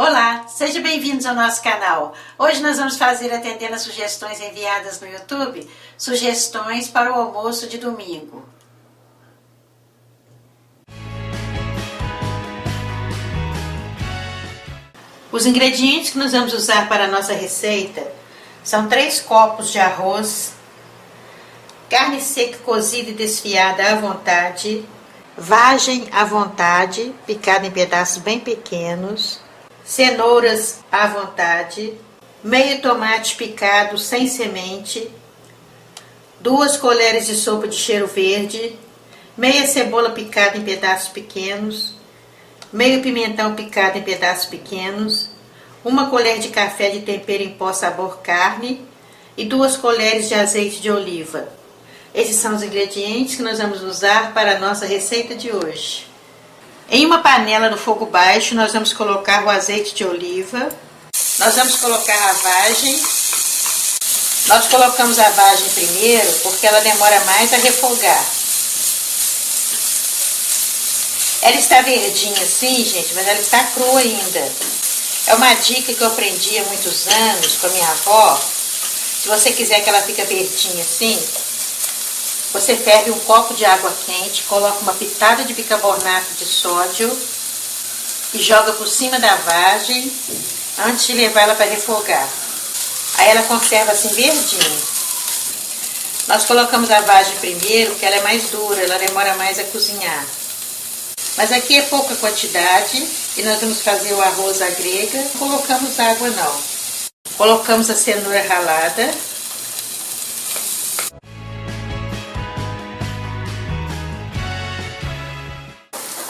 Olá, sejam bem-vindos ao nosso canal. Hoje nós vamos fazer, atendendo as sugestões enviadas no YouTube, sugestões para o almoço de domingo. Os ingredientes que nós vamos usar para a nossa receita são 3 copos de arroz, carne seca cozida e desfiada à vontade, vagem à vontade, picada em pedaços bem pequenos, cenouras à vontade, meio tomate picado sem semente, 2 colheres de sopa de cheiro verde, meia cebola picada em pedaços pequenos, meio pimentão picado em pedaços pequenos, 1 colher de café de tempero em pó sabor carne e 2 colheres de azeite de oliva. Esses são os ingredientes que nós vamos usar para a nossa receita de hoje. Em uma panela no fogo baixo, nós vamos colocar o azeite de oliva. Nós vamos colocar a vagem. Nós colocamos a vagem primeiro porque ela demora mais a refogar. Ela está verdinha assim, gente, mas ela está crua ainda. É uma dica que eu aprendi há muitos anos com a minha avó. Se você quiser que ela fique verdinha assim, você ferve 1 copo de água quente, coloca uma pitada de bicarbonato de sódio e joga por cima da vagem antes de levar ela para refogar. Aí ela conserva assim verdinha. Nós colocamos a vagem primeiro porque ela é mais dura, ela demora mais a cozinhar. Mas aqui é pouca quantidade e nós vamos fazer o arroz à grega. Não colocamos água não. Colocamos a cenoura ralada.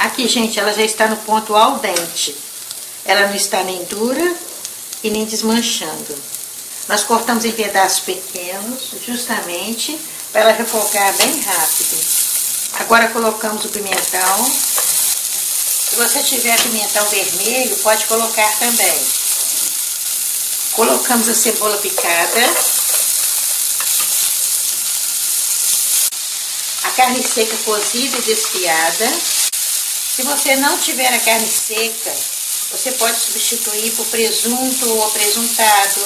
Aqui, gente, ela já está no ponto al dente. Ela não está nem dura e nem desmanchando. Nós cortamos em pedaços pequenos, justamente para ela refogar bem rápido. Agora colocamos o pimentão. Se você tiver pimentão vermelho, pode colocar também. Colocamos a cebola picada. A carne seca cozida e desfiada. Se você não tiver a carne seca, você pode substituir por presunto ou presuntado,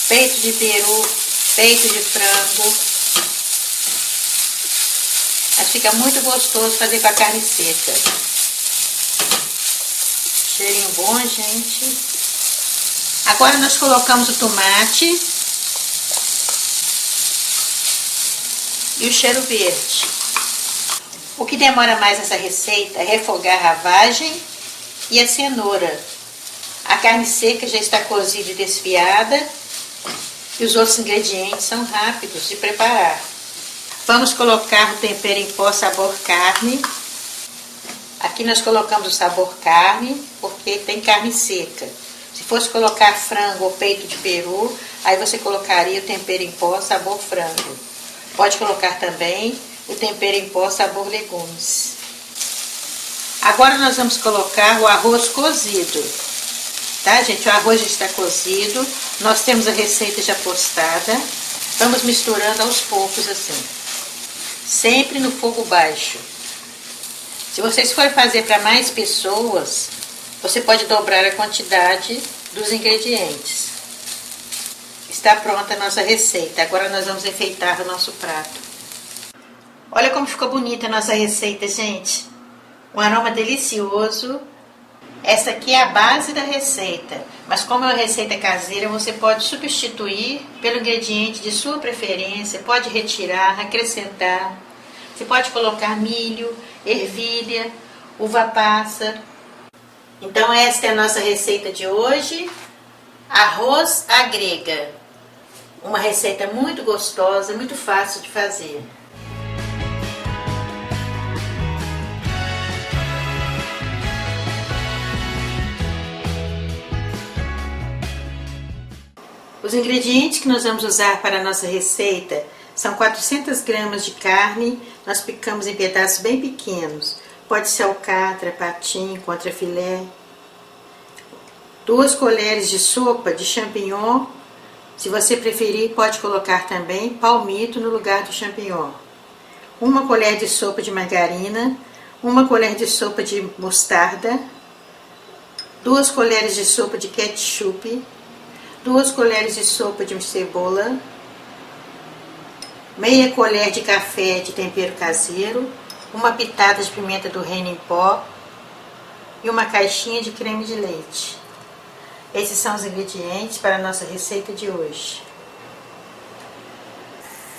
peito de peru, peito de frango. Mas fica muito gostoso fazer com a carne seca. Cheirinho bom, gente. Agora nós colocamos o tomate e o cheiro verde. O que demora mais nessa receita é refogar a vagem e a cenoura. A carne seca já está cozida e desfiada e os outros ingredientes são rápidos de preparar. Vamos colocar o tempero em pó sabor carne. Aqui nós colocamos o sabor carne porque tem carne seca. Se fosse colocar frango ou peito de peru, aí você colocaria o tempero em pó sabor frango. Pode colocar também o tempero em pó sabor legumes. Agora nós vamos colocar o arroz cozido. Tá, gente? O arroz já está cozido. Nós temos a receita já postada. Vamos misturando aos poucos assim. Sempre no fogo baixo. Se vocês forem fazer para mais pessoas, você pode dobrar a quantidade dos ingredientes. Está pronta a nossa receita. Agora nós vamos enfeitar o nosso prato. Olha como ficou bonita a nossa receita, gente. Um aroma delicioso. Essa aqui é a base da receita. Mas como é uma receita caseira, você pode substituir pelo ingrediente de sua preferência. Pode retirar, acrescentar. Você pode colocar milho, ervilha, uva passa. Então esta é a nossa receita de hoje. Arroz à grega. Uma receita muito gostosa, muito fácil de fazer. Os ingredientes que nós vamos usar para a nossa receita são 400 gramas de carne, nós picamos em pedaços bem pequenos. Pode ser alcatra, patim, contrafilé. 2 colheres de sopa de champignon. Se você preferir, pode colocar também palmito no lugar do champignon. 1 colher de sopa de margarina, 1 colher de sopa de mostarda, 2 colheres de sopa de ketchup, 2 colheres de sopa de cebola, meia colher de café de tempero caseiro, uma pitada de pimenta do reino em pó e uma caixinha de creme de leite. Esses são os ingredientes para a nossa receita de hoje.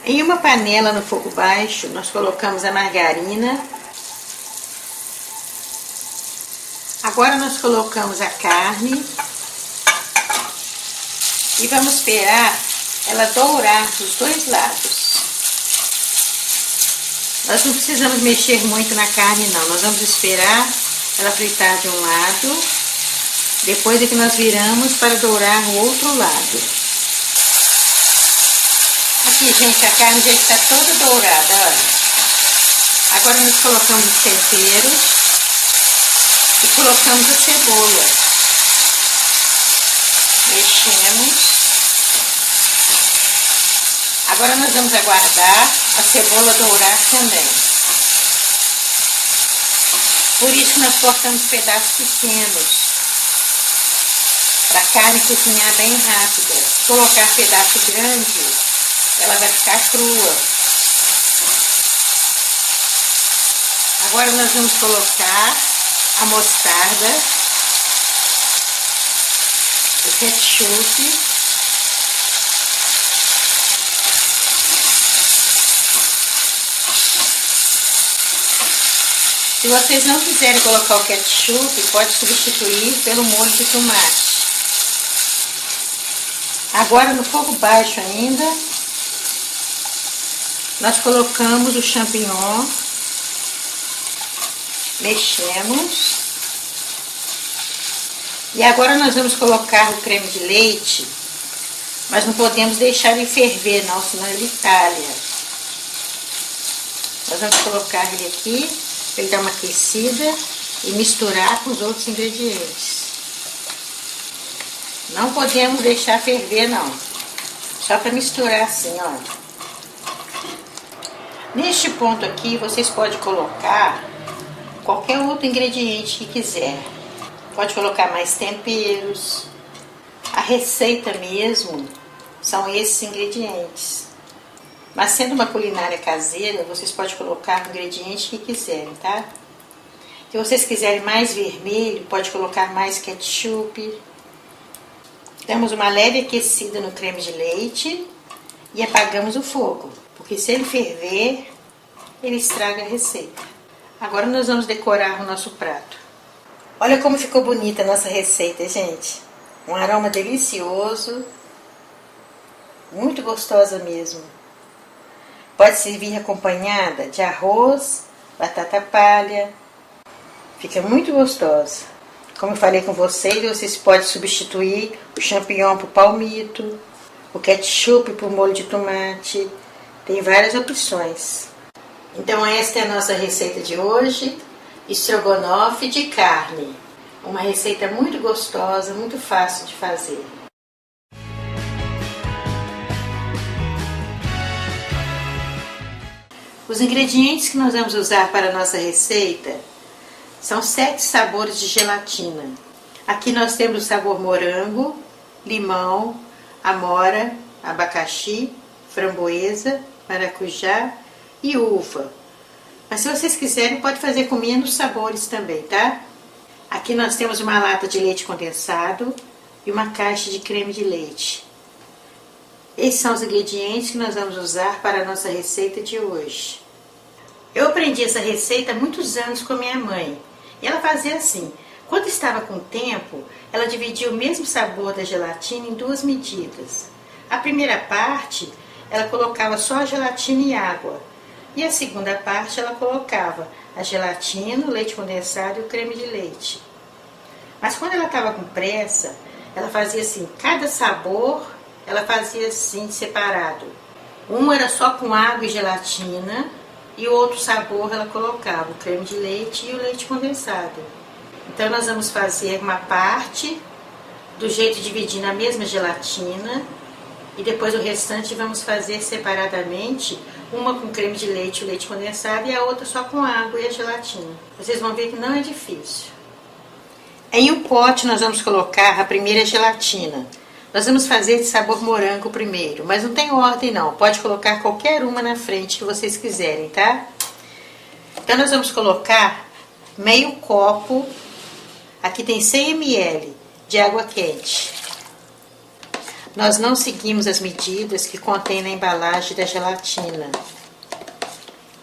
Em uma panela no fogo baixo, nós colocamos a margarina. Agora nós colocamos a carne e vamos esperar ela dourar dos 2 lados. Nós não precisamos mexer muito na carne não, nós vamos esperar ela fritar de um lado, depois é que nós viramos para dourar o outro lado. Aqui, gente, a carne já está toda dourada, olha. Agora nós colocamos os temperos e colocamos a cebola. Mexemos. Agora nós vamos aguardar a cebola dourar também. Por isso que nós cortamos pedaços pequenos, para a carne cozinhar bem rápida. Se colocar pedaço grande, ela vai ficar crua. Agora nós vamos colocar a mostarda, o ketchup, se vocês não quiserem colocar o ketchup, pode substituir pelo molho de tomate. Agora no fogo baixo ainda, nós colocamos o champignon, mexemos. E agora nós vamos colocar o creme de leite, mas não podemos deixar ele ferver não, senão ele talha. Nós vamos colocar ele aqui, para ele dar uma aquecida e misturar com os outros ingredientes. Não podemos deixar ferver não, só para misturar assim, olha. Neste ponto aqui, vocês podem colocar qualquer outro ingrediente que quiser. Pode colocar mais temperos. A receita mesmo são esses ingredientes. Mas sendo uma culinária caseira, vocês podem colocar o ingrediente que quiserem, tá? Se vocês quiserem mais vermelho, pode colocar mais ketchup. Damos uma leve aquecida no creme de leite e apagamos o fogo, porque se ele ferver, ele estraga a receita. Agora nós vamos decorar o nosso prato. Olha como ficou bonita a nossa receita, gente. Um aroma delicioso, muito gostosa mesmo. Pode servir acompanhada de arroz, batata palha. Fica muito gostosa. Como eu falei com vocês podem substituir o champignon por palmito, o ketchup por molho de tomate. Tem várias opções. Então esta é a nossa receita de hoje, estrogonofe de carne. Uma receita muito gostosa, muito fácil de fazer. Os ingredientes que nós vamos usar para a nossa receita são 7 sabores de gelatina. Aqui nós temos o sabor morango, limão, amora, abacaxi, framboesa, maracujá e uva. Mas se vocês quiserem, pode fazer com menos sabores também, tá? Aqui nós temos uma lata de leite condensado e uma caixa de creme de leite. Esses são os ingredientes que nós vamos usar para a nossa receita de hoje. Eu aprendi essa receita há muitos anos com a minha mãe. E ela fazia assim: quando estava com tempo, ela dividia o mesmo sabor da gelatina em 2 medidas. A primeira parte, ela colocava só a gelatina e água. E a segunda parte, ela colocava a gelatina, o leite condensado e o creme de leite. Mas quando ela estava com pressa, ela fazia assim: cada sabor, ela fazia assim, separado. Um era só com água e gelatina, e o outro sabor ela colocava o creme de leite e o leite condensado. Então nós vamos fazer uma parte do jeito de dividir na mesma gelatina e depois o restante vamos fazer separadamente, uma com creme de leite e o leite condensado e a outra só com água e a gelatina. Vocês vão ver que não é difícil. Em um pote nós vamos colocar a primeira gelatina. Nós vamos fazer de sabor morango primeiro, mas não tem ordem não. Pode colocar qualquer uma na frente que vocês quiserem, tá? Então nós vamos colocar meio copo, aqui tem 100 ml de água quente. Nós não seguimos as medidas que contém na embalagem da gelatina.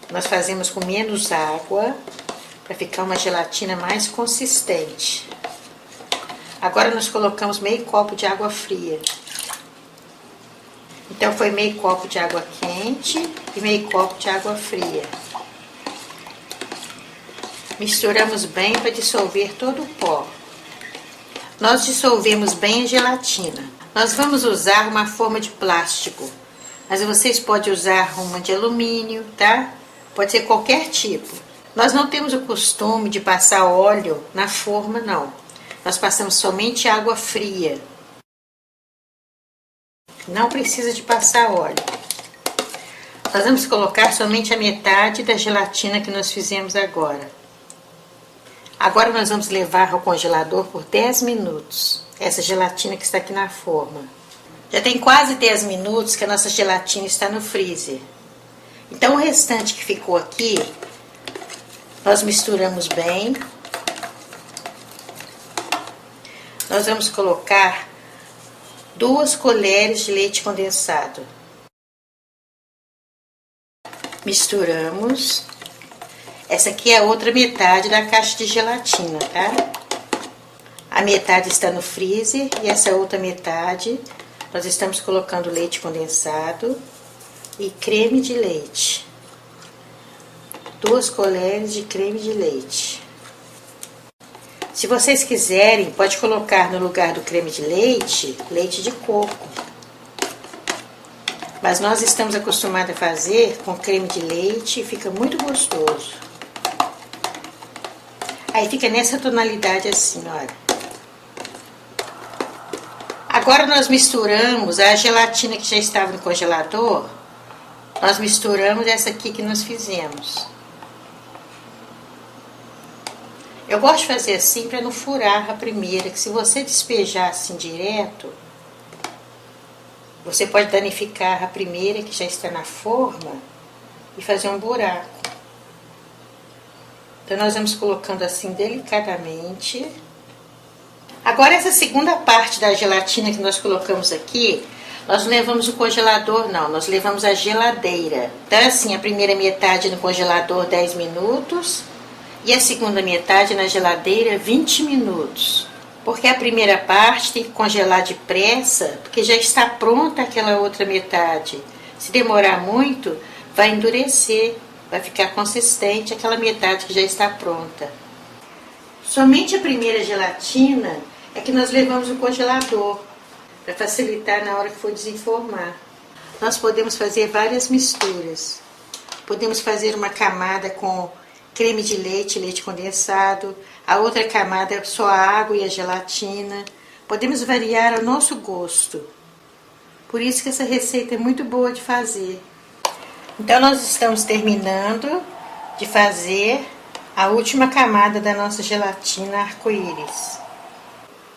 Nós fazemos com menos água, para ficar uma gelatina mais consistente. Agora nós colocamos meio copo de água fria. Então foi meio copo de água quente e meio copo de água fria. Misturamos bem para dissolver todo o pó. Nós dissolvemos bem a gelatina. Nós vamos usar uma forma de plástico, mas vocês podem usar uma de alumínio, tá? Pode ser qualquer tipo. Nós não temos o costume de passar óleo na forma, não. Nós passamos somente água fria. Não precisa de passar óleo. Nós vamos colocar somente a metade da gelatina que nós fizemos agora. Agora nós vamos levar ao congelador por 10 minutos. Essa gelatina que está aqui na forma. Já tem quase 10 minutos que a nossa gelatina está no freezer. Então o restante que ficou aqui, nós misturamos bem. Nós vamos colocar 2 colheres de leite condensado. Misturamos. Essa aqui é a outra metade da caixa de gelatina, tá? A metade está no freezer e essa outra metade nós estamos colocando leite condensado e creme de leite. 2 colheres de creme de leite. Se vocês quiserem, pode colocar no lugar do creme de leite, leite de coco. Mas nós estamos acostumados a fazer com creme de leite e fica muito gostoso. Aí fica nessa tonalidade assim, olha. Agora nós misturamos a gelatina que já estava no congelador. Nós misturamos essa aqui que nós fizemos. Eu gosto de fazer assim para não furar a primeira, que se você despejar assim direto, você pode danificar a primeira que já está na forma e fazer um buraco. Então nós vamos colocando assim delicadamente. Agora essa segunda parte da gelatina que nós colocamos aqui, nós não levamos o congelador não, nós levamos a geladeira. Então assim, a primeira metade no congelador 10 minutos e a segunda metade na geladeira 20 minutos. Porque a primeira parte tem que congelar depressa, porque já está pronta aquela outra metade. Se demorar muito, vai endurecer, vai ficar consistente aquela metade que já está pronta. Somente a primeira gelatina é que nós levamos no congelador, para facilitar na hora que for desenformar. Nós podemos fazer várias misturas. Podemos fazer uma camada com creme de leite, leite condensado, a outra camada é só a água e a gelatina. Podemos variar ao nosso gosto. Por isso que essa receita é muito boa de fazer. Então nós estamos terminando de fazer a última camada da nossa gelatina arco-íris.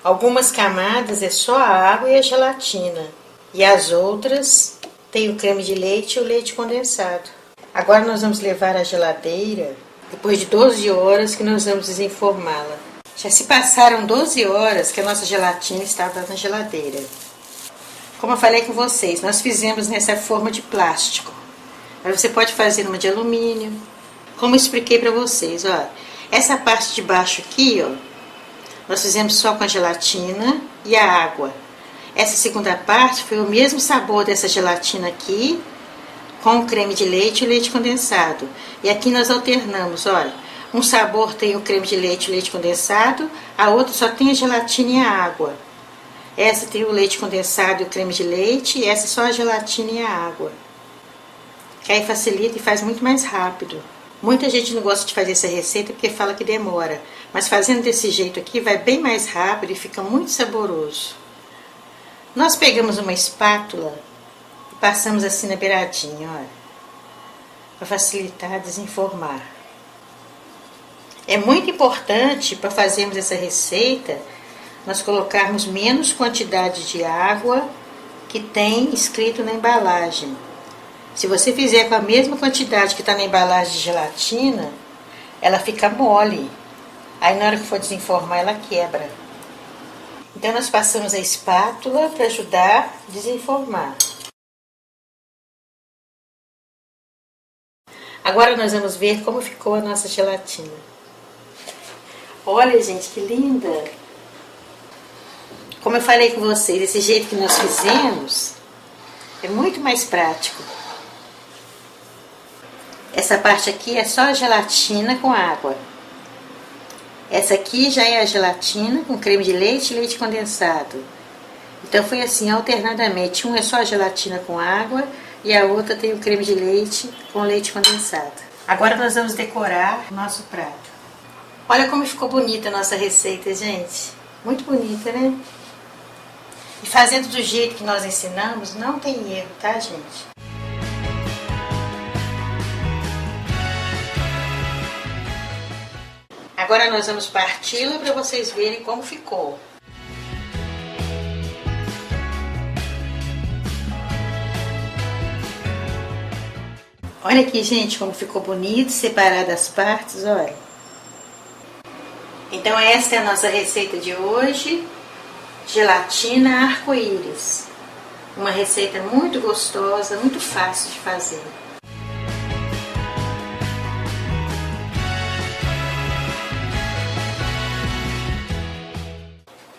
Algumas camadas é só a água e a gelatina. E as outras tem o creme de leite e o leite condensado. Agora nós vamos levar à geladeira. Depois de 12 horas que nós vamos desenformá-la. Já se passaram 12 horas que a nossa gelatina estava na geladeira. Como eu falei com vocês, nós fizemos nessa forma de plástico. Mas você pode fazer uma de alumínio. Como eu expliquei para vocês, ó. Essa parte de baixo aqui, ó, nós fizemos só com a gelatina e a água. Essa segunda parte foi o mesmo sabor dessa gelatina aqui, com o creme de leite e o leite condensado. E aqui nós alternamos, olha. Um sabor tem o creme de leite e o leite condensado, a outra só tem a gelatina e a água. Essa tem o leite condensado e o creme de leite, e essa só a gelatina e a água. Que aí facilita e faz muito mais rápido. Muita gente não gosta de fazer essa receita porque fala que demora. Mas fazendo desse jeito aqui vai bem mais rápido e fica muito saboroso. Nós pegamos uma espátula e passamos assim na beiradinha, olha. Para facilitar desenformar. É muito importante para fazermos essa receita nós colocarmos menos quantidade de água que tem escrito na embalagem. Se você fizer com a mesma quantidade que está na embalagem de gelatina, ela fica mole. Aí na hora que for desenformar, ela quebra. Então nós passamos a espátula para ajudar a desenformar. Agora nós vamos ver como ficou a nossa gelatina. Olha, gente, que linda! Como eu falei com vocês, esse jeito que nós fizemos é muito mais prático. Essa parte aqui é só a gelatina com água. Essa aqui já é a gelatina com creme de leite e leite condensado. Então foi assim, alternadamente. Um é só a gelatina com água e a outra tem o creme de leite com leite condensado. Agora nós vamos decorar o nosso prato. Olha como ficou bonita a nossa receita, gente. Muito bonita, né? E fazendo do jeito que nós ensinamos, não tem erro, tá, gente? Agora nós vamos parti-la para vocês verem como ficou. Olha aqui, gente, como ficou bonito, separado as partes, olha. Então essa é a nossa receita de hoje, gelatina arco-íris. Uma receita muito gostosa, muito fácil de fazer.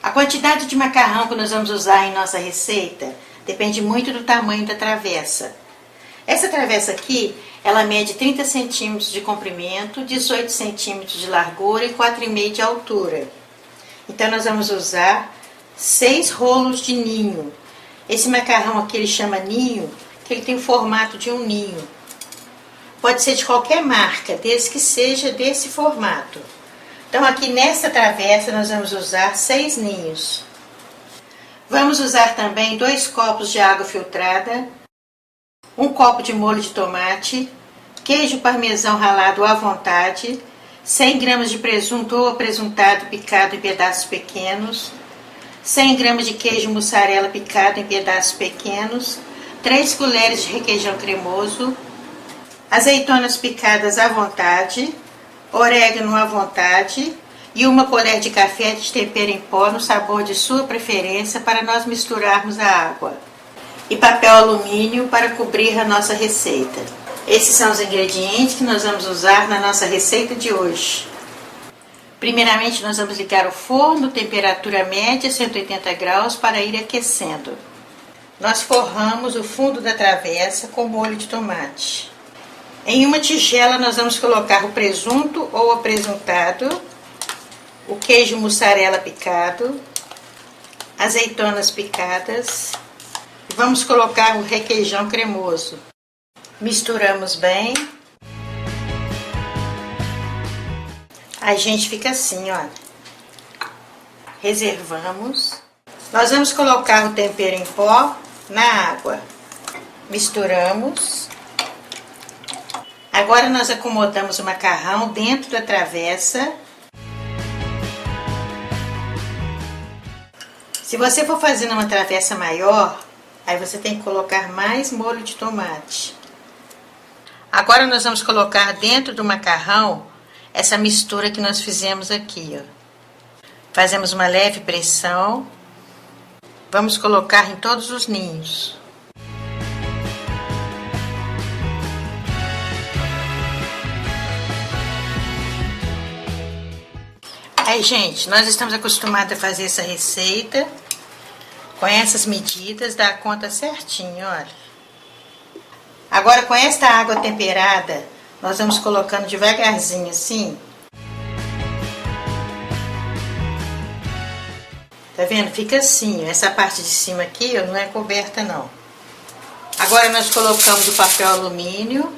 A quantidade de macarrão que nós vamos usar em nossa receita depende muito do tamanho da travessa. Essa travessa aqui, ela mede 30 centímetros de comprimento, 18 centímetros de largura e 4,5 de altura. Então nós vamos usar 6 rolos de ninho. Esse macarrão aqui ele chama ninho, que ele tem o formato de um ninho. Pode ser de qualquer marca, desde que seja desse formato. Então aqui nessa travessa nós vamos usar 6 ninhos. Vamos usar também 2 copos de água filtrada, 1 copo de molho de tomate, queijo parmesão ralado à vontade, 100 gramas de presunto ou apresuntado picado em pedaços pequenos, 100 gramas de queijo mussarela picado em pedaços pequenos, 3 colheres de requeijão cremoso, azeitonas picadas à vontade, orégano à vontade e 1 colher de café de tempero em pó no sabor de sua preferência para nós misturarmos a água. E papel alumínio para cobrir a nossa receita. Esses são os ingredientes que nós vamos usar na nossa receita de hoje. Primeiramente nós vamos ligar o forno, temperatura média 180 graus para ir aquecendo. Nós forramos o fundo da travessa com molho de tomate. Em uma tigela nós vamos colocar o presunto ou apresuntado, o queijo mussarela picado, azeitonas picadas e vamos colocar o requeijão cremoso. Misturamos bem. A gente fica assim, ó. Reservamos. Nós vamos colocar o tempero em pó na água. Misturamos. Agora nós acomodamos o macarrão dentro da travessa. Se você for fazendo uma travessa maior, aí você tem que colocar mais molho de tomate. Agora nós vamos colocar dentro do macarrão essa mistura que nós fizemos aqui, ó. Fazemos uma leve pressão. Vamos colocar em todos os ninhos. Aí, gente, nós estamos acostumados a fazer essa receita com essas medidas, dá conta certinho, olha. Agora, com esta água temperada, nós vamos colocando devagarzinho assim. Tá vendo? Fica assim, essa parte de cima aqui, ó, não é coberta não. Agora nós colocamos o papel alumínio.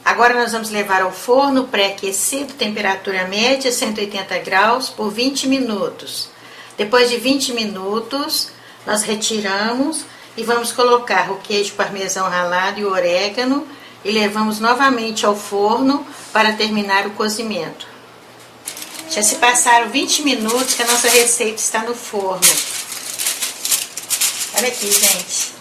Agora nós vamos levar ao forno pré-aquecido, temperatura média, 180 graus, por 20 minutos. Depois de 20 minutos, nós retiramos e vamos colocar o queijo parmesão ralado e o orégano e levamos novamente ao forno para terminar o cozimento. Já se passaram 20 minutos que a nossa receita está no forno. Olha aqui, gente.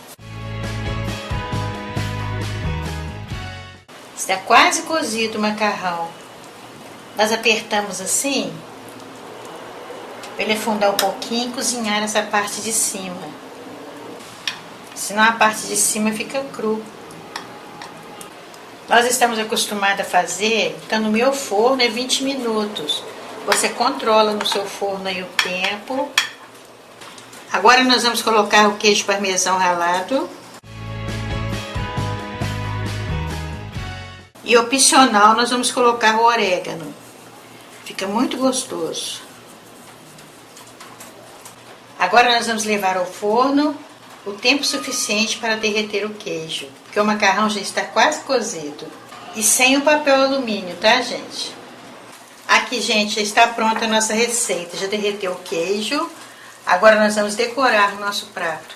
Está quase cozido o macarrão. Nós apertamos assim, para ele afundar um pouquinho e cozinhar essa parte de cima. Senão a parte de cima fica cru. Nós estamos acostumados a fazer, então no meu forno é 20 minutos. Você controla no seu forno aí o tempo. Agora nós vamos colocar o queijo parmesão ralado. E opcional nós vamos colocar o orégano. Fica muito gostoso. Agora nós vamos levar ao forno o tempo suficiente para derreter o queijo, porque o macarrão já está quase cozido. E sem o papel alumínio, tá, gente? Aqui, gente, já está pronta a nossa receita. Já derreteu o queijo. Agora nós vamos decorar o nosso prato.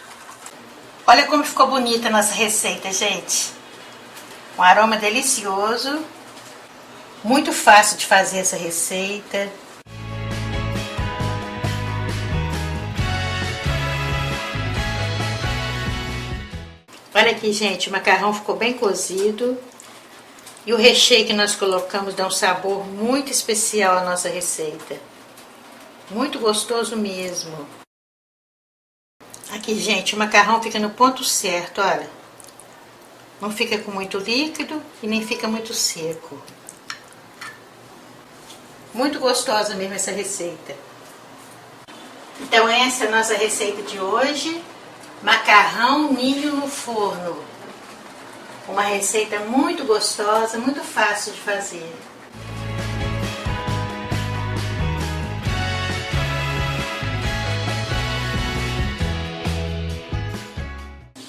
Olha como ficou bonita a nossa receita, gente. Um aroma delicioso. Muito fácil de fazer essa receita. Olha aqui, gente, o macarrão ficou bem cozido. E o recheio que nós colocamos dá um sabor muito especial à nossa receita. Muito gostoso mesmo. Aqui, gente, o macarrão fica no ponto certo, olha. Não fica com muito líquido e nem fica muito seco. Muito gostosa mesmo essa receita. Então essa é a nossa receita de hoje. Macarrão ninho no forno. Uma receita muito gostosa, muito fácil de fazer.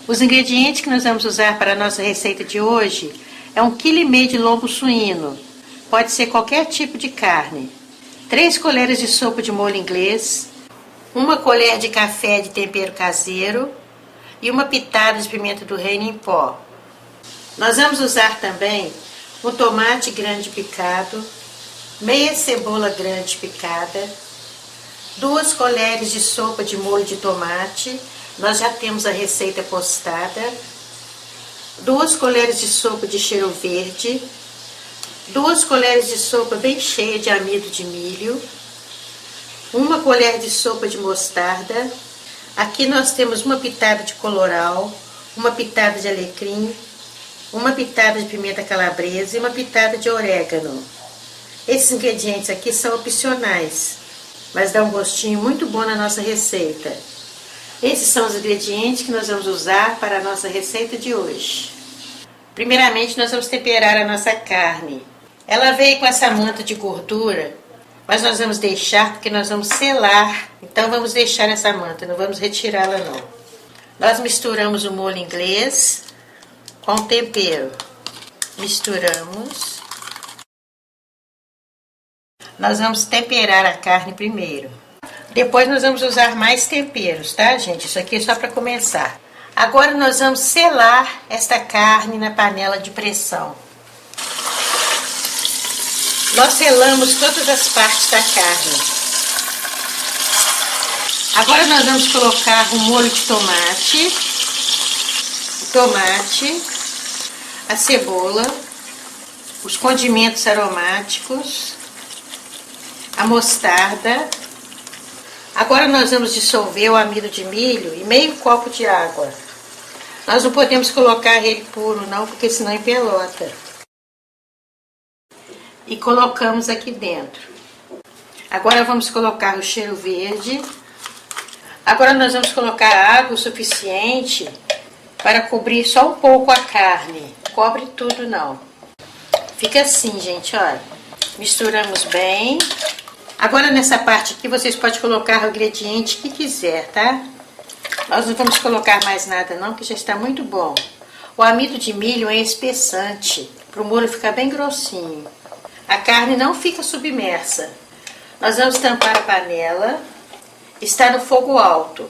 Os ingredientes que nós vamos usar para a nossa receita de hoje é 1,5 kg de lombo suíno. Pode ser qualquer tipo de carne. 3 colheres de sopa de molho inglês. 1 colher de café de tempero caseiro. E 1 pitada de pimenta do reino em pó. Nós vamos usar também um tomate grande picado, meia cebola grande picada, 2 colheres de sopa de molho de tomate, nós já temos a receita postada, 2 colheres de sopa de cheiro verde, 2 colheres de sopa bem cheia de amido de milho, 1 colher de sopa de mostarda, aqui nós temos 1 pitada de colorau, 1 pitada de alecrim, 1 pitada de pimenta calabresa e 1 pitada de orégano. Esses ingredientes aqui são opcionais, mas dá um gostinho muito bom na nossa receita. Esses são os ingredientes que nós vamos usar para a nossa receita de hoje. Primeiramente, nós vamos temperar a nossa carne. Ela veio com essa manta de gordura, mas nós vamos deixar porque nós vamos selar. Então vamos deixar essa manta, não vamos retirá-la não. Nós misturamos o molho inglês com o tempero. Misturamos. Nós vamos temperar a carne primeiro. Depois nós vamos usar mais temperos, tá, gente? Isso aqui é só para começar. Agora nós vamos selar esta carne na panela de pressão. Nós selamos todas as partes da carne. Agora nós vamos colocar o molho de tomate, a cebola, os condimentos aromáticos, a mostarda. Agora nós vamos dissolver o amido de milho em meio copo de água. Nós não podemos colocar ele puro não, porque senão empelota. E colocamos aqui dentro. Agora vamos colocar o cheiro verde. Agora nós vamos colocar água o suficiente para cobrir só um pouco a carne. Cobre tudo não. Fica assim, gente, olha. Misturamos bem. Agora nessa parte aqui vocês podem colocar o ingrediente que quiser, tá? Nós não vamos colocar mais nada não, que já está muito bom. O amido de milho é espessante, para o molho ficar bem grossinho. A carne não fica submersa. Nós vamos tampar a panela. Está no fogo alto.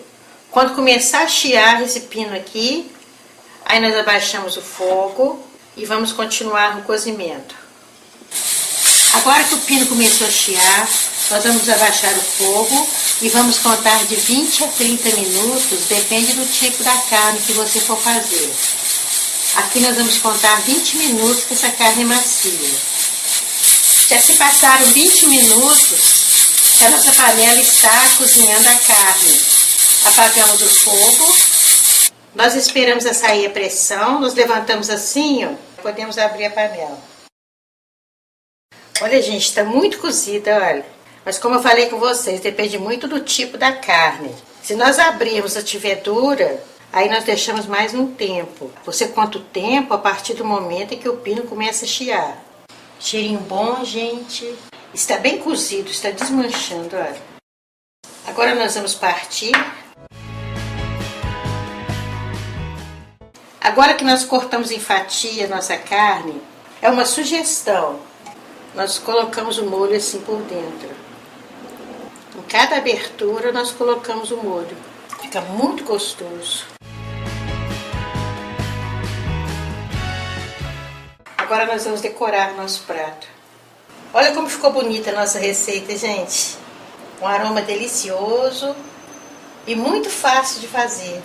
Quando começar a chiar esse pino aqui, aí nós abaixamos o fogo e vamos continuar no cozimento. Agora que o pino começou a chiar, nós vamos abaixar o fogo e vamos contar de 20 a 30 minutos, depende do tipo da carne que você for fazer. Aqui nós vamos contar 20 minutos que essa carne é macia. Já se passaram 20 minutos, a nossa panela está cozinhando a carne. Apagamos o fogo, nós esperamos a sair a pressão, nós levantamos assim, ó, podemos abrir a panela. Olha, gente, está muito cozida, olha. Mas como eu falei com vocês, depende muito do tipo da carne. Se nós abrirmos e tiver dura, aí nós deixamos mais um tempo. Você conta o tempo a partir do momento em que o pino começa a chiar. Cheirinho bom, gente. Está bem cozido, está desmanchando, olha. Agora nós vamos partir. Agora que nós cortamos em fatia a nossa carne, é uma sugestão. Nós colocamos o molho assim por dentro. Em cada abertura nós colocamos o molho. Fica muito gostoso. Agora nós vamos decorar o nosso prato. Olha como ficou bonita a nossa receita, gente. Um aroma delicioso e muito fácil de fazer.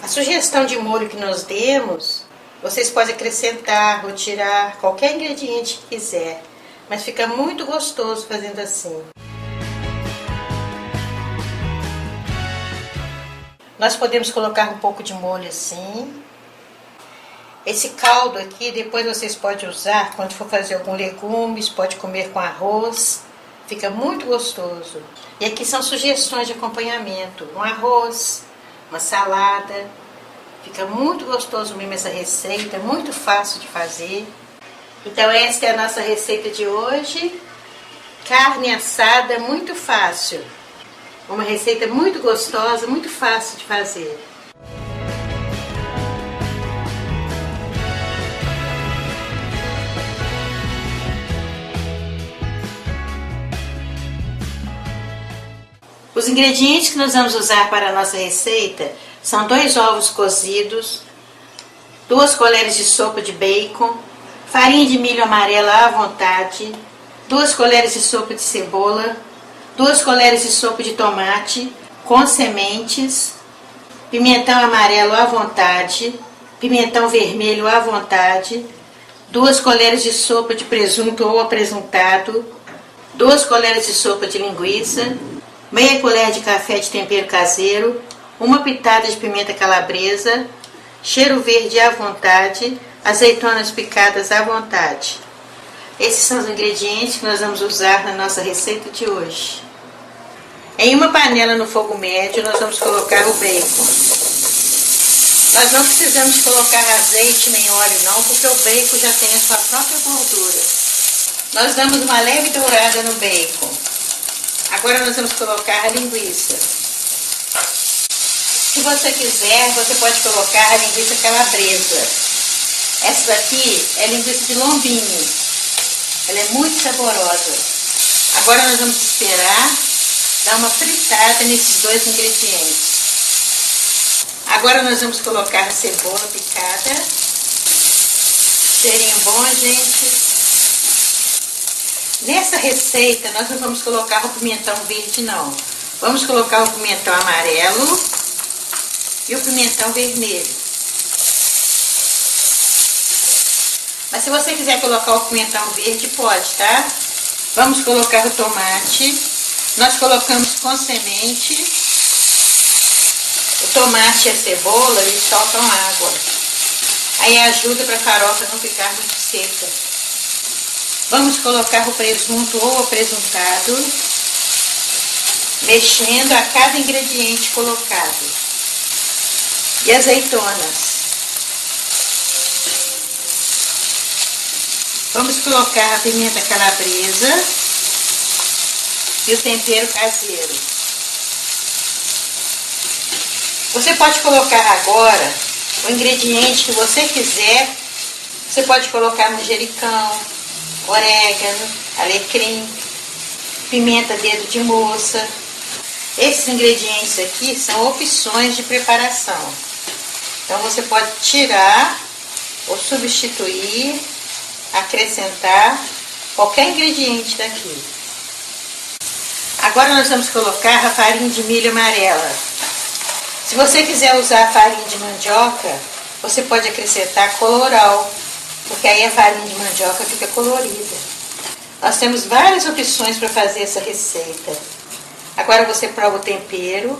A sugestão de molho que nós demos, vocês podem acrescentar ou tirar qualquer ingrediente que quiser. Mas fica muito gostoso fazendo assim. Nós podemos colocar um pouco de molho assim. Esse caldo aqui, depois vocês podem usar quando for fazer algum legumes, pode comer com arroz. Fica muito gostoso. E aqui são sugestões de acompanhamento. Um arroz, uma salada. Fica muito gostoso mesmo essa receita, muito fácil de fazer. Então esta é a nossa receita de hoje. Carne assada muito fácil. Uma receita muito gostosa, muito fácil de fazer. Os ingredientes que nós vamos usar para a nossa receita são 2 ovos cozidos, 2 colheres de sopa de bacon, farinha de milho amarela à vontade, 2 colheres de sopa de cebola, 2 colheres de sopa de tomate com sementes, pimentão amarelo à vontade, pimentão vermelho à vontade, 2 colheres de sopa de presunto ou apresuntado, 2 colheres de sopa de linguiça, meia colher de café de tempero caseiro, 1 pitada de pimenta calabresa, cheiro verde à vontade, azeitonas picadas à vontade. Esses são os ingredientes que nós vamos usar na nossa receita de hoje. Em uma panela no fogo médio, nós vamos colocar o bacon. Nós não precisamos colocar azeite nem óleo não, porque o bacon já tem a sua própria gordura. Nós damos uma leve dourada no bacon. Agora nós vamos colocar a linguiça. Se você quiser, você pode colocar a linguiça calabresa. Essa daqui é linguiça de lombinho. Ela é muito saborosa. Agora nós vamos esperar dar uma fritada nesses 2 ingredientes. Agora nós vamos colocar a cebola picada. Cheirinho bom, gente. Nessa receita nós não vamos colocar o pimentão verde não. Vamos colocar o pimentão amarelo e o pimentão vermelho. Mas se você quiser colocar o pimentão verde, pode, tá? Vamos colocar o tomate. Nós colocamos com semente. O tomate e a cebola, eles soltam água. Aí ajuda para a farofa não ficar muito seca. Vamos colocar o presunto ou apresuntado, mexendo a cada ingrediente colocado. E azeitonas. Vamos colocar a pimenta calabresa e o tempero caseiro. Você pode colocar agora o ingrediente que você quiser. Você pode colocar manjericão, orégano, alecrim, pimenta dedo de moça. Esses ingredientes aqui são opções de preparação. Então você pode tirar ou substituir, acrescentar qualquer ingrediente daqui. Agora nós vamos colocar a farinha de milho amarela. Se você quiser usar farinha de mandioca, você pode acrescentar colorau, porque aí a farinha de mandioca fica colorida. Nós temos várias opções para fazer essa receita. Agora você prova o tempero.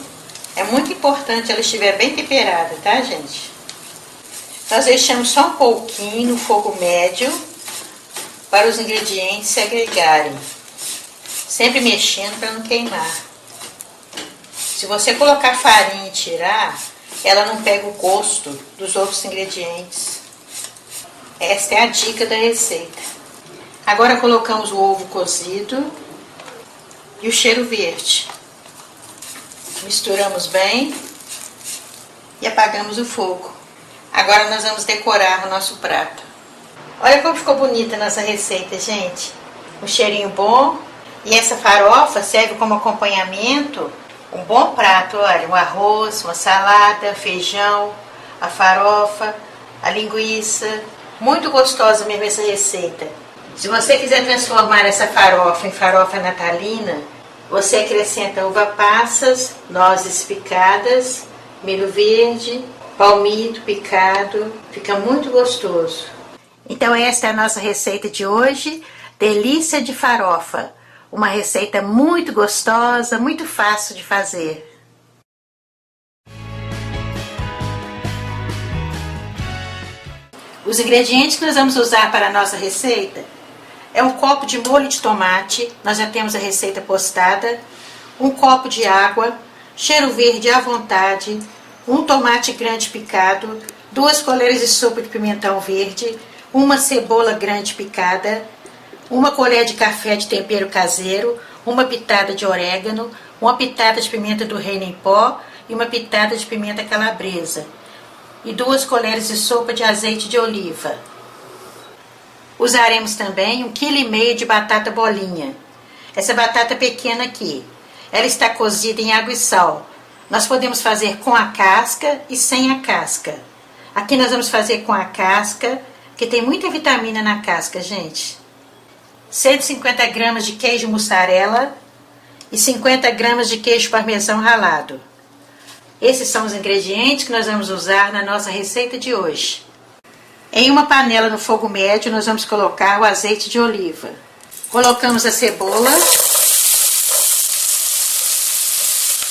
É muito importante ela estiver bem temperada, tá, gente? Nós deixamos só um pouquinho no fogo médio para os ingredientes se agregarem. Sempre mexendo para não queimar. Se você colocar farinha e tirar, ela não pega o gosto dos outros ingredientes. Esta é a dica da receita. Agora colocamos o ovo cozido e o cheiro verde. Misturamos bem e apagamos o fogo. Agora nós vamos decorar o nosso prato. Olha como ficou bonita a nossa receita, gente. Um cheirinho bom. E essa farofa serve como acompanhamento um bom prato. Olha, um arroz, uma salada, feijão, a farofa, a linguiça. Muito gostosa mesmo essa receita. Se você quiser transformar essa farofa em farofa natalina, você acrescenta uva passas, nozes picadas, milho verde, palmito picado. Fica muito gostoso. Então esta é a nossa receita de hoje, delícia de farofa. Uma receita muito gostosa, muito fácil de fazer. Os ingredientes que nós vamos usar para a nossa receita é um copo de molho de tomate, nós já temos a receita postada, um copo de água, cheiro verde à vontade, um tomate grande picado, 2 colheres de sopa de pimentão verde, uma cebola grande picada, uma colher de café de tempero caseiro, uma pitada de orégano, uma pitada de pimenta do reino em pó e uma pitada de pimenta calabresa. E 2 colheres de sopa de azeite de oliva. Usaremos também 1,5 kg de batata bolinha. Essa batata pequena aqui, ela está cozida em água e sal. Nós podemos fazer com a casca e sem a casca. Aqui nós vamos fazer com a casca, que tem muita vitamina na casca, gente. 150 gramas de queijo mussarela e 50 gramas de queijo parmesão ralado. Esses são os ingredientes que nós vamos usar na nossa receita de hoje. Em uma panela no fogo médio, nós vamos colocar o azeite de oliva. Colocamos a cebola.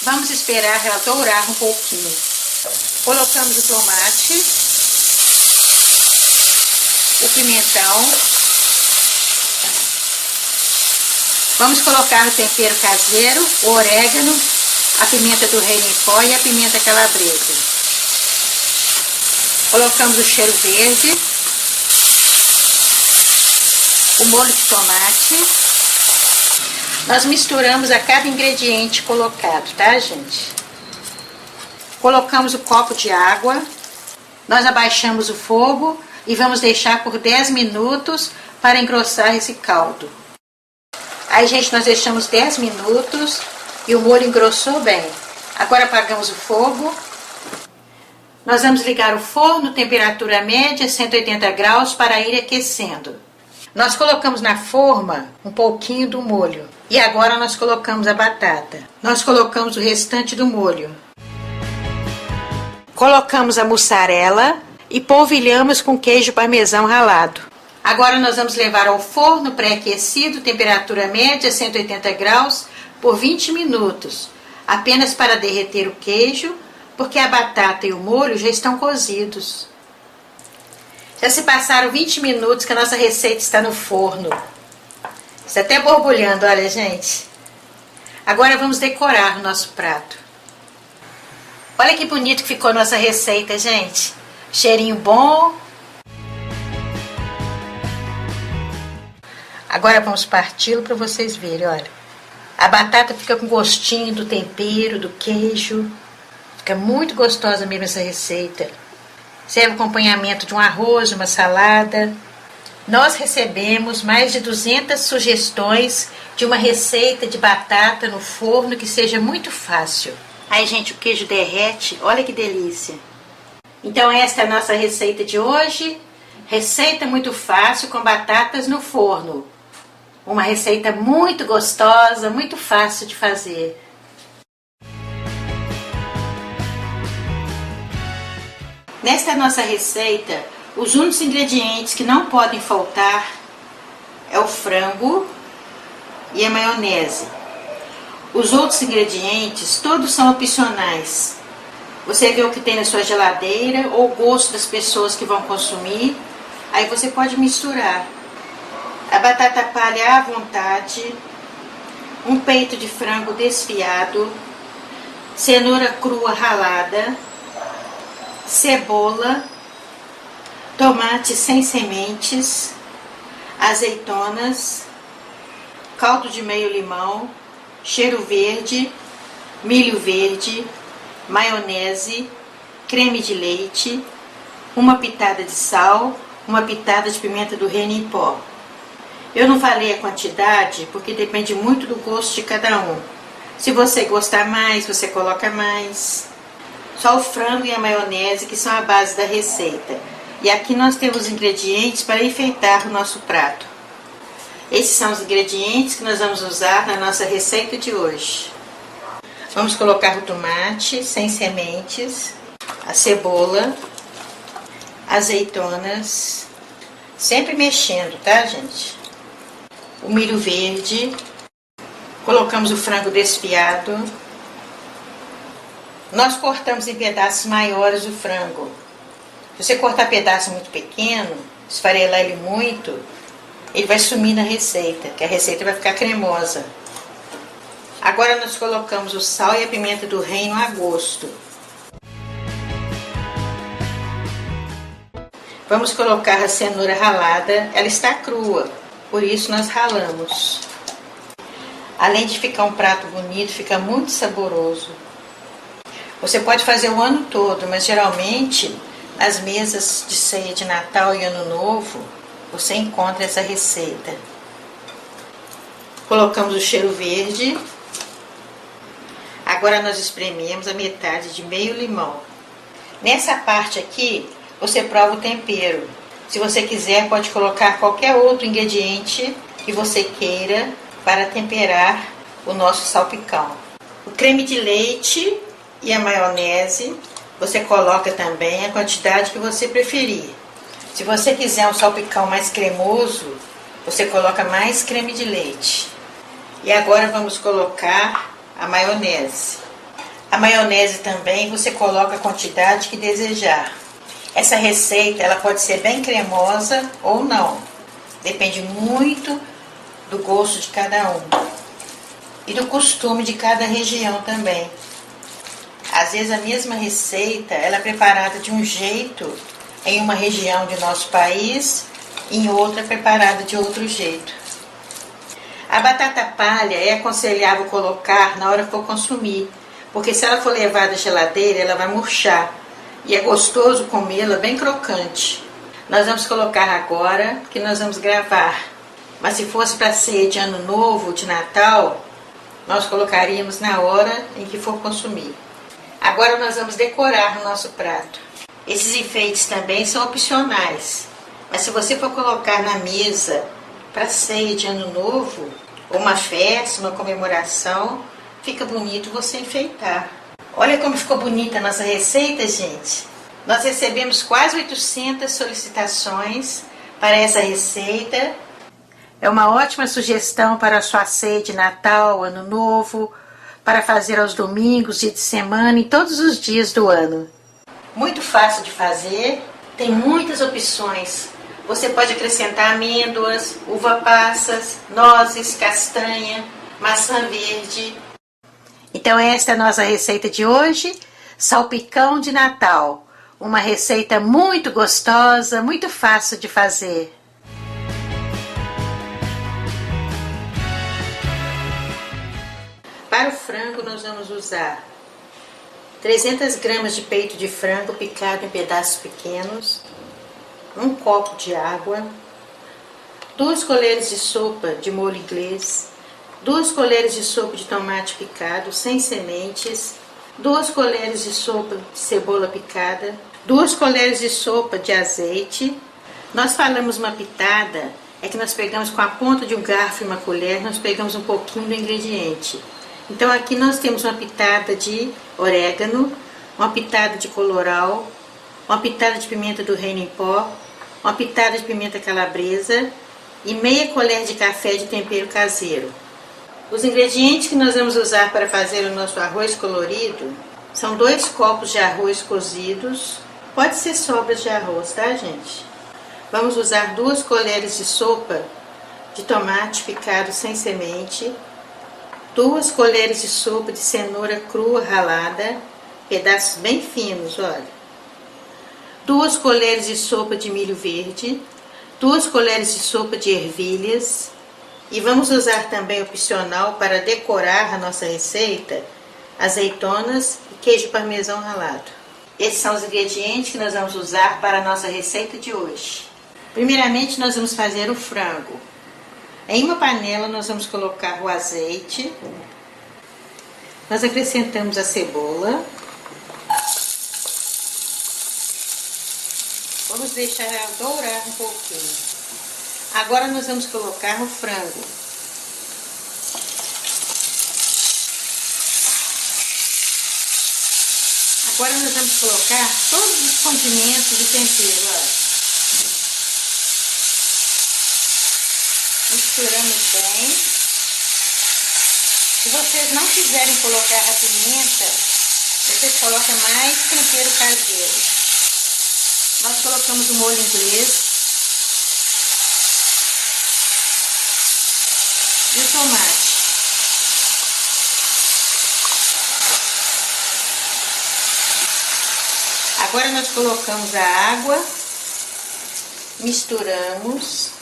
Vamos esperar ela dourar um pouquinho. Colocamos o tomate, o pimentão. Vamos colocar o tempero caseiro, o orégano, a pimenta do reino em pó e a pimenta calabresa. Colocamos o cheiro verde, o molho de tomate. Nós misturamos a cada ingrediente colocado, tá, gente? Colocamos o copo de água. Nós abaixamos o fogo e vamos deixar por 10 minutos para engrossar esse caldo. Aí, gente, nós deixamos 10 minutos e o molho engrossou bem. Agora apagamos o fogo. Nós vamos ligar o forno, temperatura média, 180 graus, para ir aquecendo. Nós colocamos na forma um pouquinho do molho. E agora nós colocamos a batata. Nós colocamos o restante do molho. Colocamos a mussarela e polvilhamos com queijo parmesão ralado. Agora nós vamos levar ao forno pré-aquecido, temperatura média, 180 graus, por 20 minutos. Apenas para derreter o queijo, porque a batata e o molho já estão cozidos. Já se passaram 20 minutos que a nossa receita está no forno. Está até borbulhando, olha, gente. Agora vamos decorar o nosso prato. Olha que bonito que ficou a nossa receita, gente. Cheirinho bom. Agora vamos parti-lo para vocês verem, olha. A batata fica com gostinho do tempero, do queijo. Fica muito gostosa mesmo essa receita. Serve acompanhamento de um arroz, de uma salada. Nós recebemos mais de 200 sugestões de uma receita de batata no forno que seja muito fácil. Aí, gente, o queijo derrete. Olha que delícia. Então, esta é a nossa receita de hoje. Receita muito fácil com batatas no forno. Uma receita muito gostosa, muito fácil de fazer. Nesta nossa receita, os únicos ingredientes que não podem faltar é o frango e a maionese. Os outros ingredientes, todos são opcionais. Você vê o que tem na sua geladeira ou o gosto das pessoas que vão consumir, aí você pode misturar. A batata palha à vontade, um peito de frango desfiado, cenoura crua ralada, cebola, tomate sem sementes, azeitonas, caldo de meio limão, cheiro verde, milho verde, maionese, creme de leite, uma pitada de sal, uma pitada de pimenta do reino em pó. Eu não falei a quantidade porque depende muito do gosto de cada um. Se você gostar mais, você coloca mais. Só o frango e a maionese que são a base da receita. E aqui nós temos os ingredientes para enfeitar o nosso prato. Esses são os ingredientes que nós vamos usar na nossa receita de hoje. Vamos colocar o tomate sem sementes, a cebola, azeitonas, sempre mexendo, tá, gente? O milho verde, colocamos o frango desfiado. Nós cortamos em pedaços maiores o frango. Se você cortar pedaço muito pequeno, esfarelar ele muito, ele vai sumir na receita, que a receita vai ficar cremosa. Agora nós colocamos o sal e a pimenta do reino a gosto. Vamos colocar a cenoura ralada, ela está crua, por isso nós ralamos. Além de ficar um prato bonito, fica muito saboroso. Você pode fazer o ano todo, mas geralmente nas mesas de ceia de Natal e Ano Novo, você encontra essa receita. Colocamos o cheiro verde. Agora nós esprememos a metade de meio limão. Nessa parte aqui, você prova o tempero. Se você quiser, pode colocar qualquer outro ingrediente que você queira para temperar o nosso salpicão. O creme de leite e a maionese, você coloca também a quantidade que você preferir. Se você quiser um salpicão mais cremoso, você coloca mais creme de leite. E agora vamos colocar a maionese. A maionese também você coloca a quantidade que desejar. Essa receita ela pode ser bem cremosa ou não. Depende muito do gosto de cada um. E do costume de cada região também. Às vezes a mesma receita ela é preparada de um jeito em uma região de nosso país, em outra é preparada de outro jeito. A batata palha é aconselhável colocar na hora que for consumir, porque se ela for levada à geladeira ela vai murchar e é gostoso comê-la bem crocante. Nós vamos colocar agora que nós vamos gravar, mas se fosse para ceia de Ano Novo, de Natal, nós colocaríamos na hora em que for consumir. Agora nós vamos decorar o nosso prato. Esses enfeites também são opcionais, mas se você for colocar na mesa para ceia de Ano Novo, ou uma festa, uma comemoração, fica bonito você enfeitar. Olha como ficou bonita a nossa receita, gente. Nós recebemos quase 800 solicitações para essa receita. É uma ótima sugestão para a sua ceia de Natal, Ano Novo, para fazer aos domingos, dia de semana e todos os dias do ano. Muito fácil de fazer, tem muitas opções. Você pode acrescentar amêndoas, uva passas, nozes, castanha, maçã verde. Então esta é a nossa receita de hoje, salpicão de Natal. Uma receita muito gostosa, muito fácil de fazer. Para o frango nós vamos usar 300 gramas de peito de frango picado em pedaços pequenos, um copo de água, 2 colheres de sopa de molho inglês, 2 colheres de sopa de tomate picado sem sementes, 2 colheres de sopa de cebola picada, 2 colheres de sopa de azeite, Nós falamos uma pitada, é que nós pegamos com a ponta de um garfo e uma colher, nós pegamos um pouquinho do ingrediente. Então aqui nós temos uma pitada de orégano, uma pitada de colorau, uma pitada de pimenta do reino em pó, uma pitada de pimenta calabresa e meia colher de café de tempero caseiro. Os ingredientes que nós vamos usar para fazer o nosso arroz colorido são 2 copos de arroz cozidos, pode ser sobras de arroz, tá, gente? Vamos usar 2 colheres de sopa de tomate picado sem semente, 2 colheres de sopa de cenoura crua ralada, pedaços bem finos, olha. 2 colheres de sopa de milho verde, 2 colheres de sopa de ervilhas. E vamos usar também opcional para decorar a nossa receita, azeitonas e queijo parmesão ralado. Esses são os ingredientes que nós vamos usar para a nossa receita de hoje. Primeiramente nós vamos fazer o frango. Em uma panela nós vamos colocar o azeite, nós acrescentamos a cebola, vamos deixar ela dourar um pouquinho. Agora nós vamos colocar o frango. Agora nós vamos colocar todos os condimentos e tempero, ó. Misturamos bem. Se vocês não quiserem colocar a pimenta, vocês colocam mais tempero caseiro. Nós colocamos o molho inglês e o tomate. Agora nós colocamos a água, misturamos.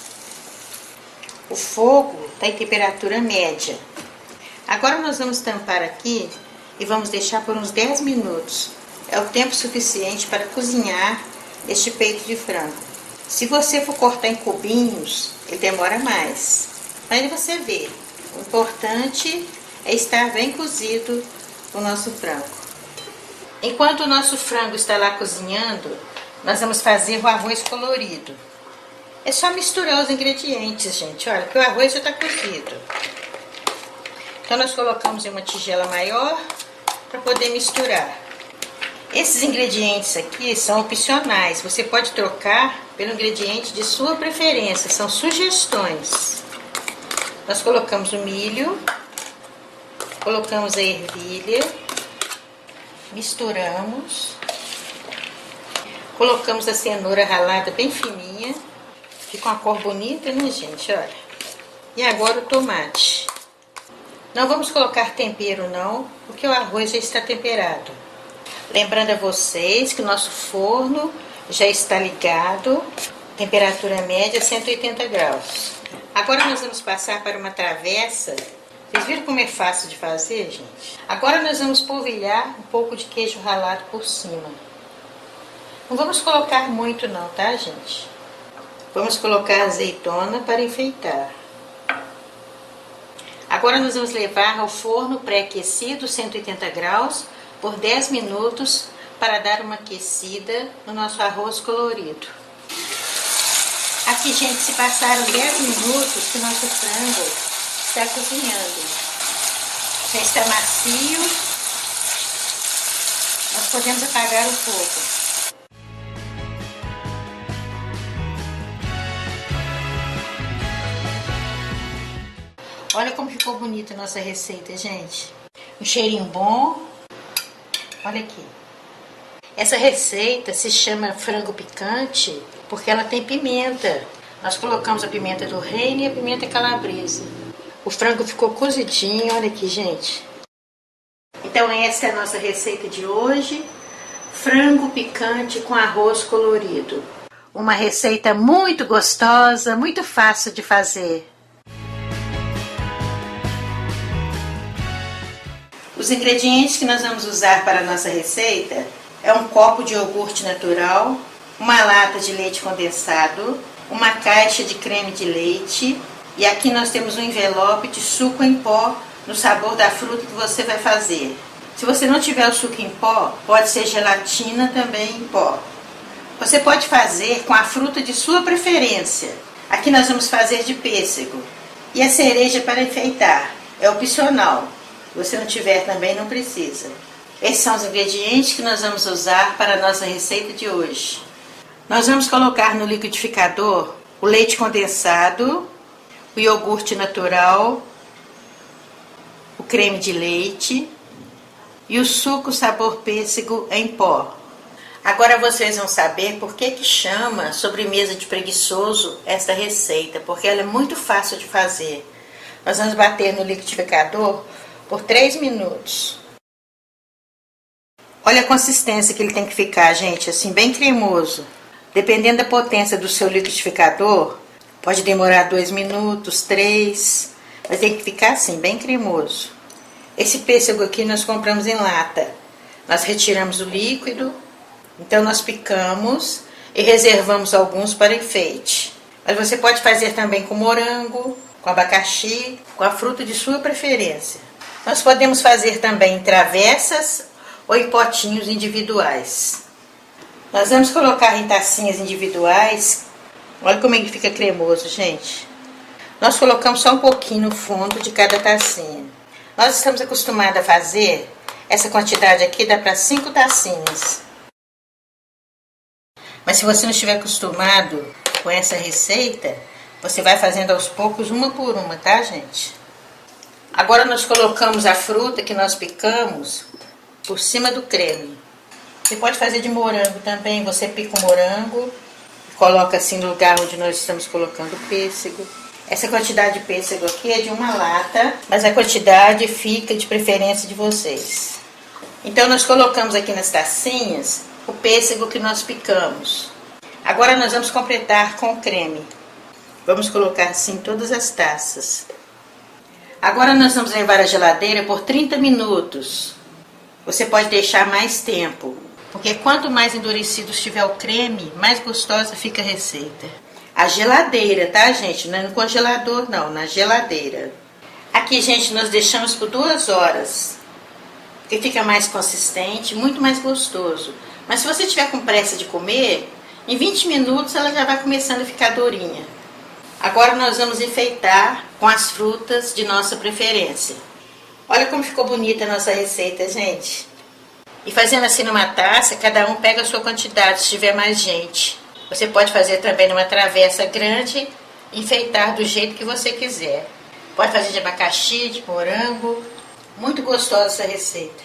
O fogo está em temperatura média. Agora nós vamos tampar aqui e vamos deixar por uns 10 minutos. É o tempo suficiente para cozinhar este peito de frango. Se você for cortar em cubinhos, ele demora mais. Mas você vê, o importante é estar bem cozido o nosso frango. Enquanto o nosso frango está lá cozinhando, nós vamos fazer o arroz colorido. É só misturar os ingredientes, gente. Olha, que o arroz já está cozido. Então, nós colocamos em uma tigela maior para poder misturar. Esses ingredientes aqui são opcionais. Você pode trocar pelo ingrediente de sua preferência. São sugestões. Nós colocamos o milho, colocamos a ervilha, misturamos, colocamos a cenoura ralada bem fininha. Fica uma cor bonita, né, gente? Olha. E agora o tomate. Não vamos colocar tempero, não, porque o arroz já está temperado. Lembrando a vocês que o nosso forno já está ligado, temperatura média 180 graus. Agora nós vamos passar para uma travessa. Vocês viram como é fácil de fazer, gente? Agora nós vamos polvilhar um pouco de queijo ralado por cima. Não vamos colocar muito, não, tá, gente? Vamos colocar azeitona para enfeitar. Agora nós vamos levar ao forno pré-aquecido, 180 graus, por 10 minutos, para dar uma aquecida no nosso arroz colorido. Aqui, gente, se passaram 10 minutos que o nosso frango está cozinhando. Já está macio. Nós podemos apagar o fogo. Olha como ficou bonita a nossa receita, gente. Um cheirinho bom. Olha aqui. Essa receita se chama frango picante porque ela tem pimenta. Nós colocamos a pimenta do reino e a pimenta calabresa. O frango ficou cozidinho, olha aqui, gente. Então essa é a nossa receita de hoje. Frango picante com arroz colorido. Uma receita muito gostosa, muito fácil de fazer. Os ingredientes que nós vamos usar para a nossa receita é um copo de iogurte natural, uma lata de leite condensado, uma caixa de creme de leite e aqui nós temos um envelope de suco em pó no sabor da fruta que você vai fazer. Se você não tiver o suco em pó, pode ser gelatina também em pó. Você pode fazer com a fruta de sua preferência. Aqui nós vamos fazer de pêssego. E a cereja para enfeitar. É opcional. Se você não tiver também, não precisa. Esses são os ingredientes que nós vamos usar para a nossa receita de hoje. Nós vamos colocar no liquidificador o leite condensado, o iogurte natural, o creme de leite e o suco sabor pêssego em pó. Agora vocês vão saber por que chama sobremesa de preguiçoso esta receita, porque ela é muito fácil de fazer. Nós vamos bater no liquidificador por 3 minutos. Olha a consistência que ele tem que ficar, gente, assim, bem cremoso. Dependendo da potência do seu liquidificador, pode demorar 2 minutos, 3, mas tem que ficar assim, bem cremoso. Esse pêssego aqui nós compramos em lata. Nós retiramos o líquido, então nós picamos e reservamos alguns para enfeite. Mas você pode fazer também com morango, com abacaxi, com a fruta de sua preferência. Nós podemos fazer também em travessas ou em potinhos individuais. Nós vamos colocar em tacinhas individuais. Olha como ele fica cremoso, gente. Nós colocamos só um pouquinho no fundo de cada tacinha. Nós estamos acostumados a fazer essa quantidade aqui, dá para 5 tacinhas. Mas se você não estiver acostumado com essa receita, você vai fazendo aos poucos, uma por uma, tá, gente? Agora nós colocamos a fruta que nós picamos por cima do creme. Você pode fazer de morango também. Você pica o morango, coloca assim no lugar onde nós estamos colocando o pêssego. Essa quantidade de pêssego aqui é de uma lata, mas a quantidade fica de preferência de vocês. Então nós colocamos aqui nas tacinhas o pêssego que nós picamos. Agora nós vamos completar com o creme. Vamos colocar assim todas as taças. Agora nós vamos levar à geladeira por 30 minutos. Você pode deixar mais tempo, porque quanto mais endurecido estiver o creme, mais gostosa fica a receita. A geladeira, tá, gente? Não é no congelador, não, na geladeira. Aqui, gente, nós deixamos por 2 horas, porque fica mais consistente, muito mais gostoso. Mas se você tiver com pressa de comer, em 20 minutos ela já vai começando a ficar durinha. Agora nós vamos enfeitar com as frutas de nossa preferência. Olha como ficou bonita a nossa receita, gente. E fazendo assim numa taça, cada um pega a sua quantidade, se tiver mais gente. Você pode fazer também numa travessa grande, enfeitar do jeito que você quiser. Pode fazer de abacaxi, de morango. Muito gostosa essa receita.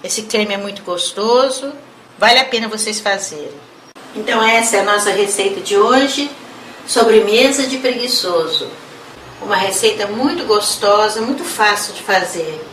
Esse creme é muito gostoso, vale a pena vocês fazerem. Então essa é a nossa receita de hoje, sobremesa de preguiçoso. Uma receita muito gostosa, muito fácil de fazer.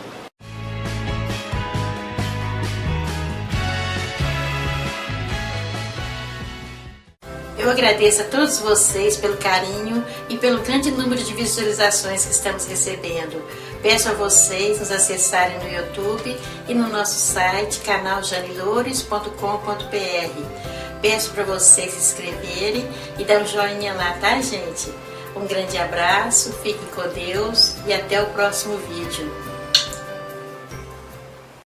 Eu agradeço a todos vocês pelo carinho e pelo grande número de visualizações que estamos recebendo. Peço a vocês nos acessarem no YouTube e no nosso site, canaljanilores.com.br. Peço para vocês se inscreverem e dar um joinha lá, tá, gente? Um grande abraço, fiquem com Deus e até o próximo vídeo.